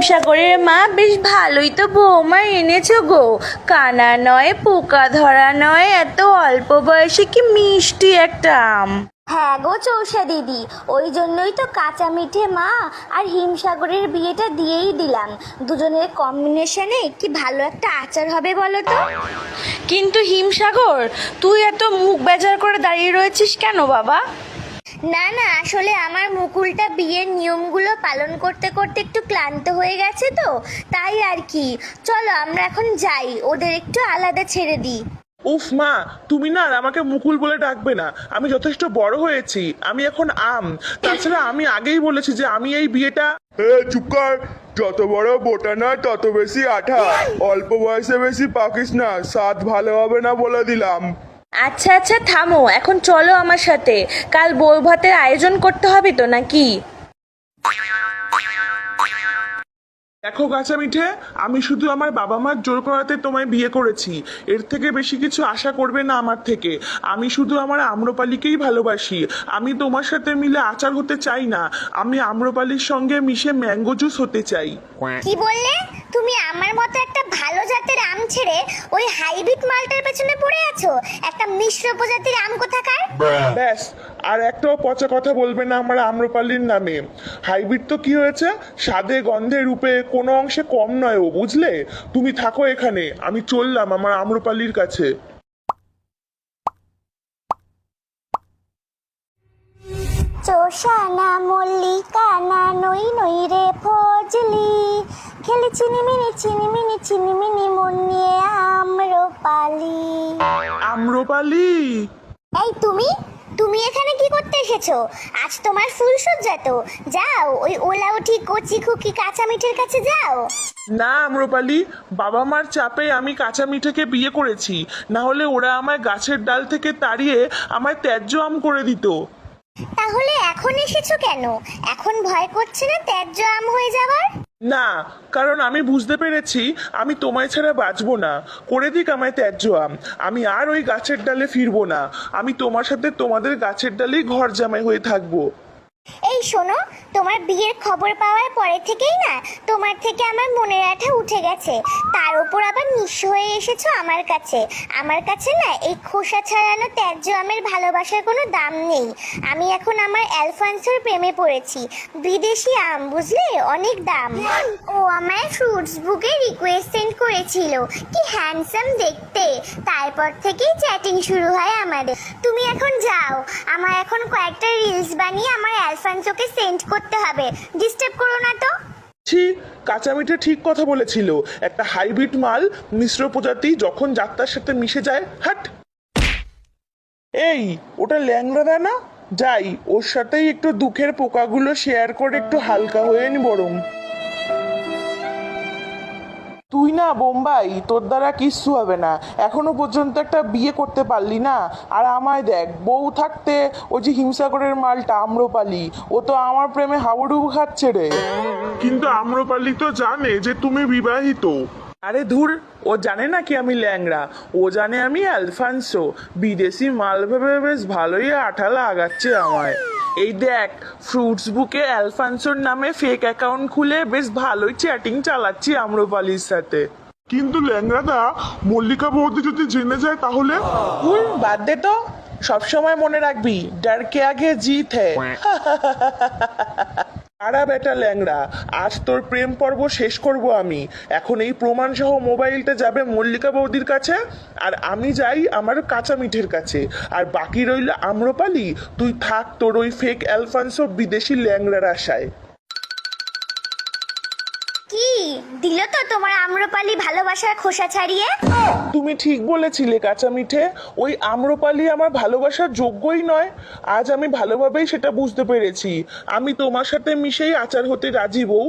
হিমসাগরের মা, বেশ ভালোই তো বৌমা এনেছো গো। কানা নয়, পোকা ধরা নয়, এত অল্প বয়সে কি মিষ্টি একটা আম। হ্যাঁ গো চৌষা দিদি, ওই জন্যই তো কাঁচা মিঠে মা আর হিমসাগরের বিয়েটা দিয়েই দিলাম। দুজনের কম্বিনেশনে কি ভালো একটা আচার হবে বলো তো। কিন্তু হিমসাগর, তুই এত মুখ বেজার করে দাঁড়িয়ে রয়েছিস কেন বাবা? না না, আসলে আমার মুকুলটা বিয়ের নিয়মগুলো পালন করতে করতে একটু ক্লান্ত হয়ে গেছে তো, তাই আর কি। চলো আমরা এখন যাই, ওদের একটু আলাদা ছেড়ে দিই। উফ মা, তুমি না আর আমাকে মুকুল বলে ডাকবে না। আমি যথেষ্ট বড় হয়েছি, আমি এখন আম। তাছাড়া আমি আগেই বলেছি যে আমি এই বিয়েটা। চুপ কর। যত বড় বোটা না তত বেশি আঠা। অল্প বয়সে বেশি পাকিস না, স্বাদ ভালো হবে না বলে দিলাম। আচ্ছা আচ্ছা থামো, এখন চলো আমার সাথে। কাল বউ ভাতের আয়োজন করতে হবে তো নাকি? দেখো গাছা মিঠে, আমি শুধু আমার বাবা মার জোর করাতে তোমায় বিয়ে করেছি। এর থেকে বেশি কিছু আশা করবে না আমার থেকে। আমি শুধু আমার আম্রপালিকেই ভালোবাসি। আমি তোমার সাথে মিলে আচার হতে চাই না। আমি আম্রপালির সঙ্গে মিশে ম্যাঙ্গো জুস হতে চাই। কি বললে? তুমি আমার মতো একটা ভালো জাতের আম ছেড়ে ওই হাইব্রিড মালটার পেছনে পড়ে আছো? একটা মিশ্র প্রজাতির আম কোথাকার। ব্যাস, আর একটাও পচা কথা বলবে না আমার আম্রপালির নামে। হাইব্রিড তো কি হয়েছে, স্বাদে গন্ধে রূপে কোনো অংশে কম নয় ও, বুঝলে? তুমি থাকো এখানে, আমি চললাম আমার আম্রপালির কাছে। চোষানা মল্লিকা না নই নই রে ফজলি, খেলি চিনিমিনি চিনিমিনি চিনিমিনি মন নিয়ে আম্রপালি। আম্রপালি, এই তুমি তুমি এখানে কি করতে এসেছো? আজ তোমার ফুলসজ্জা তো, যাও ওই ওলাউঠি কচি খুকি কাঁচা মিঠের কাছে যাও। না আম্রপালি, বাবা মার চাপে আমি কাঁচা মিঠেকে বিয়ে করেছি, না হলে ওরা আমায় গাছের ডাল থেকে তাড়িয়ে আমায় ত্যায্য আম করে দিত। তাহলে এখন এসেছো কেন? এখন ভয় করছে না ত্যায্য আম হয়ে যাবার? না, কারণ আমি বুঝতে পেরেছি আমি তোমায় ছাড়া বাঁচবো না। করে দিক আমায় ত্যায্য আম, আমি আর ওই গাছের ডালে ফিরবো না। আমি তোমার সাথে তোমাদের গাছের ডালেই ঘর জামাই হয়ে থাকবো। এই শোনো, তোমার বিয়ের খবর পাওয়ার পরে থেকেই না তোমার থেকে আমার মনের আঠা উঠে গেছে। তার উপর আবার নিঃস্ব হয়ে এসেছো আমার কাছে। আমার কাছে না এই খোসা ছাড়ানো ত্যায্য আমের ভালোবাসার কোনো দাম নেই। আমি এখন আমার অ্যালফান্সোর প্রেমে পড়েছি। বিদেশি আম, বুঝলে, অনেক দাম। ও আমায় ফ্রুটস বুকে রিকোয়েস্ট সেন্ড করেছিল, কি হ্যান্ডসাম দেখতে। তারপর থেকেই চ্যাটিং শুরু হয় আমাদের। তুমি এখন যাও, আমার এখন কয়েকটা রিলস বানিয়ে আমার অ্যালফান্সোকে সেন্ড করতে হবে। ডিস্টার্ব করো না তো। ছি, কাঁচা মিঠে ঠিক কথা বলেছিল। একটা হাইব্রিড মাল, মিশ্র প্রজাতি যখন যাত্রার সাথে মিশে যায়, হাট। এই, ওটা ল্যাংড়া না? যাই, ওর সাথেই একটু দুঃখের পোকাগুলো শেয়ার করে একটু হালকা হয়ে নি বরং। তুই না বোম্বাই, তোর দ্বারা কিচ্ছু হবে না। এখনো পর্যন্ত একটা বিয়ে করতে পারলি না। আর আমায় দেখ, বউ থাকতে ওই যে হিমসাগরের মালটা আম্রপালি, ও তো আমার প্রেমে হাবুডুবু খাচ্ছে রে। কিন্তু আম্রপালি তো জানে যে তুমি বিবাহিত। আরে ধুর, ও জানে না কি আমি ল্যাংড়া। ও জানে আমি অ্যালফান্সো। বিদেশি মাল ভেবে বেশ ভালোই আঠা লাগাচ্ছে আমায়। এই দেখ, ফ্রুটস বুকে অ্যালফান্সোর নামে ফেক অ্যাকাউন্ট খুলে বেশ ভালোই চ্যাটিং চালাচ্ছি আম্রপালির সাথে। কিন্তু ল্যাংড়াদা, মল্লিকা বৌদি যদি জেনে যায় তাহলে? বাদ দে তো, সবসময় মনে রাখবি, ডর কে আগে জিত হ্যায়। আরা বেটা ল্যাংড়া, আজ তোর প্রেম পর্ব শেষ করব আমি। এখন এই প্রমাণ সহ মোবাইলটা যাবে মল্লিকা বৌদির কাছে, আর আমি যাই আমার কাঁচা মিঠের কাছে। আর বাকি রইল আম্রপালি, তুই থাক তোর ওই ফেক অ্যালফান্সো বিদেশি ল্যাংড়ার আশায়। কি দিল তো তোমার আম্রপালি ভালোবাসার খোসা ছাড়িয়ে? তুমি ঠিক বলেছিলে কাঁচা মিঠে, ওই আম্রপালি আমার ভালোবাসার যোগ্যই নয়। আজ আমি ভালোভাবেই সেটা বুঝতে পেরেছি। আমি তোমার সাথে মিশেই আচার হতে রাজি বউ।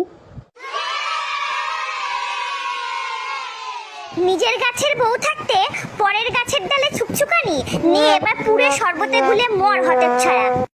নিজের গাছের বউ থাকতে পরের গাছের ডালে ছুকছুকানি নিয়ে এবার পুরে শরবতে গুলে মর হতে ছায়া।